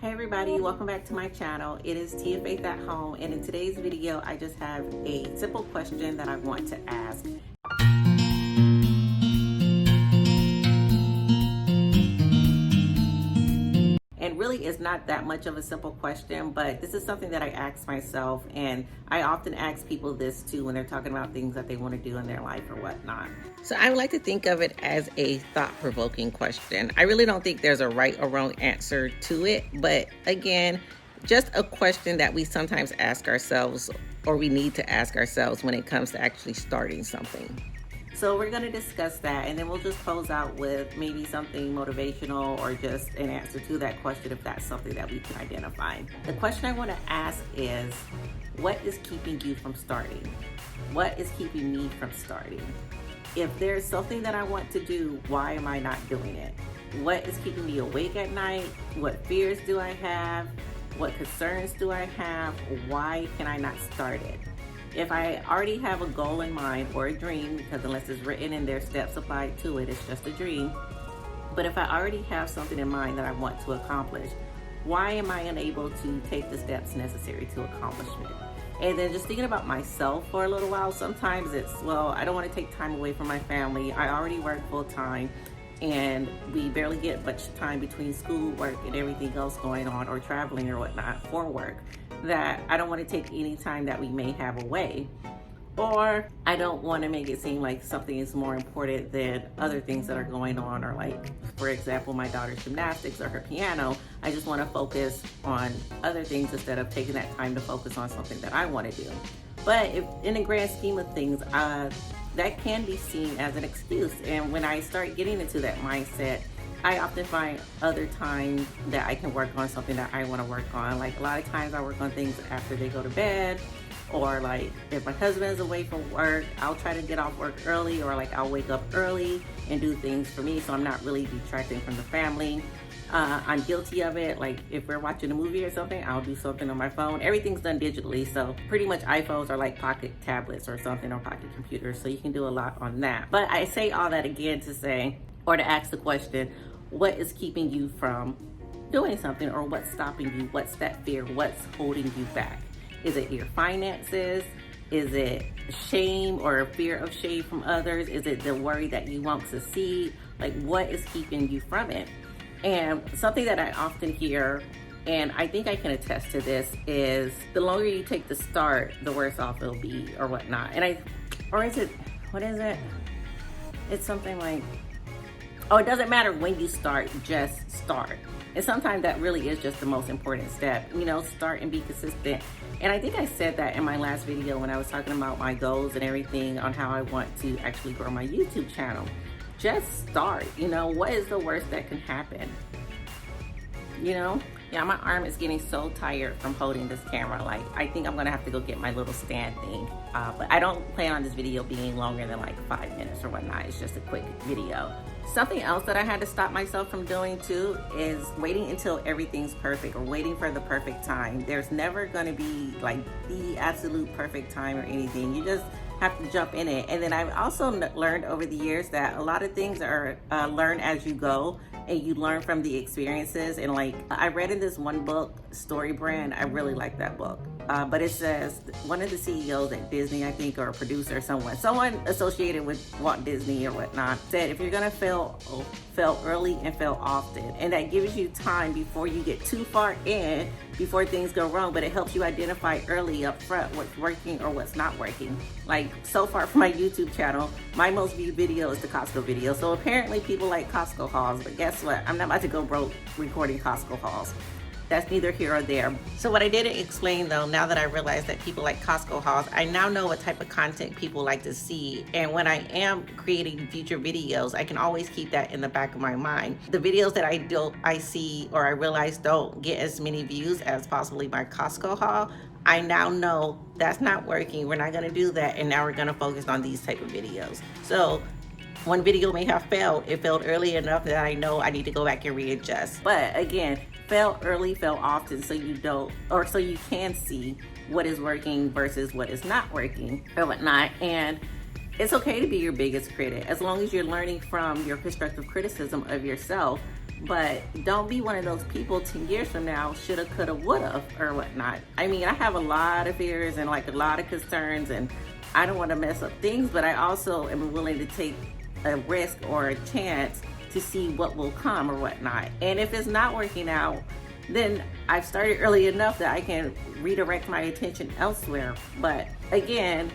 Hey everybody, welcome back to my channel. It is Tia Faith at Home, and in today's video I just have a simple question that I want to ask. And really it's not that much of a simple question, but this is something that I ask myself, and I often ask people this too when they're talking about things that they want to do in their life or whatnot. So I would like to think of it as a thought-provoking question. I really don't think there's a right or wrong answer to it, but again, just a question that we sometimes ask ourselves, or we need to ask ourselves when it comes to actually starting something. So we're going to discuss that, and then we'll just close out with maybe something motivational or just an answer to that question if that's something that we can identify. The question I want to ask is, what is keeping you from starting? What is keeping me from starting? If there's something that I want to do, why am I not doing it? What is keeping me awake at night? What fears do I have? What concerns do I have? Why can I not start it? If I already have a goal in mind or a dream, because unless it's written and there's steps applied to it, it's just a dream. But if I already have something in mind that I want to accomplish, why am I unable to take the steps necessary to accomplishment? And then just thinking about myself for a little while, sometimes it's, well, I don't want to take time away from my family. I already work full time, and we barely get much time between school, work, and everything else going on, or traveling or whatnot for work, that I don't want to take any time that we may have away. Or I don't want to make it seem like something is more important than other things that are going on, or like, for example, my daughter's gymnastics or her piano. I just want to focus on other things instead of taking that time to focus on something that I want to do. But if, in the grand scheme of things, that can be seen as an excuse. And when I start getting into that mindset, I often find other times that I can work on something that I want to work on. Like a lot of times I work on things after they go to bed, or like if my husband is away from work, I'll try to get off work early, or like I'll wake up early and do things for me so I'm not really detracting from the family. I'm guilty of it. Like if we're watching a movie or something, I'll do something on my phone. Everything's done digitally, so pretty much iPhones are like pocket tablets or something, or pocket computers, so you can do a lot on that. But I say all that again to say, or to ask the question, what is keeping you from doing something, or what's stopping you? What's that fear? What's holding you back? Is it your finances? Is it shame or fear of shame from others? Is it the worry that you won't succeed? Like, what is keeping you from it? And something that I often hear, and I think I can attest to this, is the longer you take to start, the worse off it'll be, or whatnot. And what is it? It's something like, oh, it doesn't matter when you start, just start. And sometimes that really is just the most important step, start and be consistent. And I think I said that in my last video when I was talking about my goals and everything on how I want to actually grow my YouTube channel. Just start. What is the worst that can happen? Yeah, my arm is getting so tired from holding this camera. Like, I think I'm gonna have to go get my little stand thing. But I don't plan on this video being longer than like 5 minutes or whatnot. It's just a quick video. Something else that I had to stop myself from doing too is waiting until everything's perfect, or waiting for the perfect time. There's never gonna be like the absolute perfect time or anything. You just have to jump in it. And then I've also learned over the years that a lot of things are learn as you go, and you learn from the experiences. And like, I read in this one book, Story Brand, I really like that book. But it says one of the CEOs at Disney, I think, or a producer, someone associated with Walt Disney or whatnot, said if you're gonna fail early and fail often. And that gives you time before you get too far in, before things go wrong, but it helps you identify early up front what's working or what's not working. Like, so far from my YouTube channel, my most viewed video is the Costco video. So apparently people like Costco hauls, but guess what? I'm not about to go broke recording Costco hauls. That's neither here or there. So what I didn't explain though, now that I realized that people like Costco hauls, I now know what type of content people like to see. And when I am creating future videos, I can always keep that in the back of my mind. The videos that I see or I realize don't get as many views as possibly my Costco haul, I now know that's not working. We're not gonna do that. And now we're gonna focus on these type of videos. So one video may have failed. It failed early enough that I know I need to go back and readjust. But again, fail early, fail often, so you don't, or so you can see what is working versus what is not working or whatnot. And it's okay to be your biggest critic as long as you're learning from your constructive criticism of yourself. But don't be one of those people 10 years from now, shoulda, coulda, woulda, or whatnot. I mean, I have a lot of fears and like a lot of concerns, and I don't want to mess up things, but I also am willing to take a risk or a chance to see what will come or whatnot. And if it's not working out, then I've started early enough that I can redirect my attention elsewhere. But again,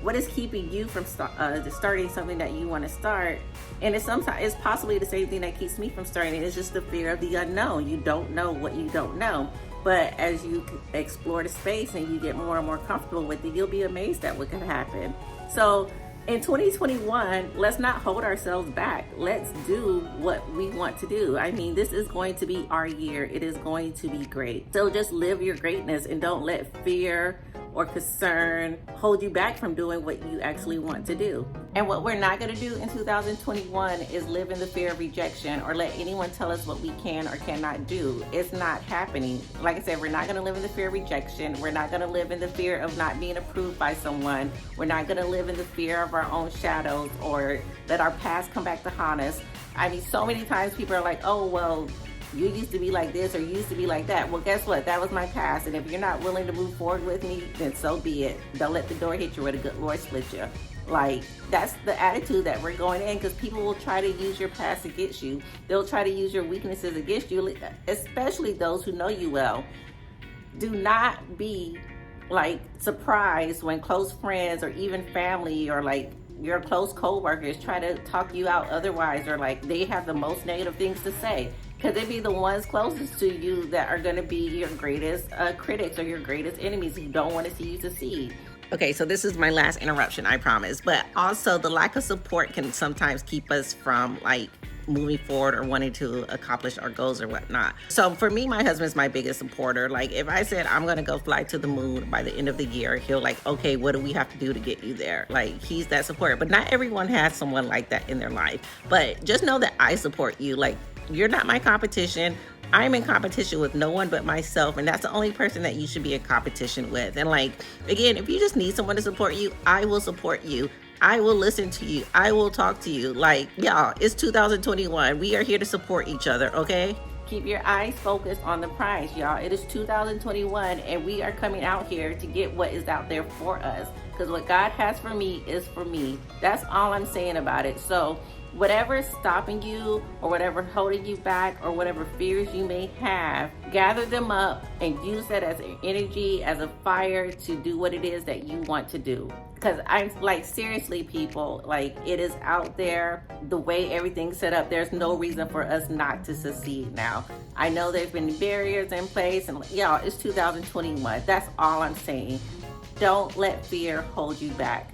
what is keeping you from starting something that you want to start? And it's possibly the same thing that keeps me from starting. It's just the fear of the unknown. You don't know what you don't know. But as you explore the space and you get more and more comfortable with it, you'll be amazed at what can happen. So in 2021, let's not hold ourselves back. Let's do what we want to do. I mean, this is going to be our year. It is going to be great. So just live your greatness and don't let fear or concern hold you back from doing what you actually want to do. And what we're not going to do in 2021 is live in the fear of rejection or let anyone tell us what we can or cannot do. It's not happening. Like I said, we're not going to live in the fear of rejection. We're not going to live in the fear of not being approved by someone. We're not going to live in the fear of our own shadows or let our past come back to haunt us. I mean, so many times people are like, oh, well, you used to be like this or you used to be like that. Well, guess what? That was my past. And if you're not willing to move forward with me, then so be it. Don't let the door hit you where the good Lord split you. Like, that's the attitude that we're going in, because people will try to use your past against you. They'll try to use your weaknesses against you, especially those who know you well. Do not be like surprised when close friends or even family or like your close co-workers try to talk you out otherwise, or like they have the most negative things to say. Because they be the ones closest to you that are going to be your greatest critics or your greatest enemies who don't want to see you succeed. Okay, so this is my last interruption, I promise. But also the lack of support can sometimes keep us from like moving forward or wanting to accomplish our goals or whatnot. So for me, my husband's my biggest supporter. Like if I said I'm gonna go fly to the moon by the end of the year, he'll like, okay, what do we have to do to get you there? Like he's that supporter. But not everyone has someone like that in their life. But just know that I support you. Like, you're not my competition. I'm in competition with no one but myself, and that's the only person that you should be in competition with. And like, again, if you just need someone to support you, I will support you. I will listen to you. I will talk to you. Like, y'all, it's 2021. We are here to support each other, okay? Keep your eyes focused on the prize, y'all. It is 2021, and we are coming out here to get what is out there for us. Because what God has for me is for me. That's all I'm saying about it. So whatever is stopping you or whatever holding you back or whatever fears you may have, gather them up and use that as an energy, as a fire to do what it is that you want to do. Because I'm like, seriously, people, like it is out there, the way everything's set up, there's no reason for us not to succeed now. I know there's been barriers in place, and y'all, it's 2021. That's all I'm saying. Don't let fear hold you back.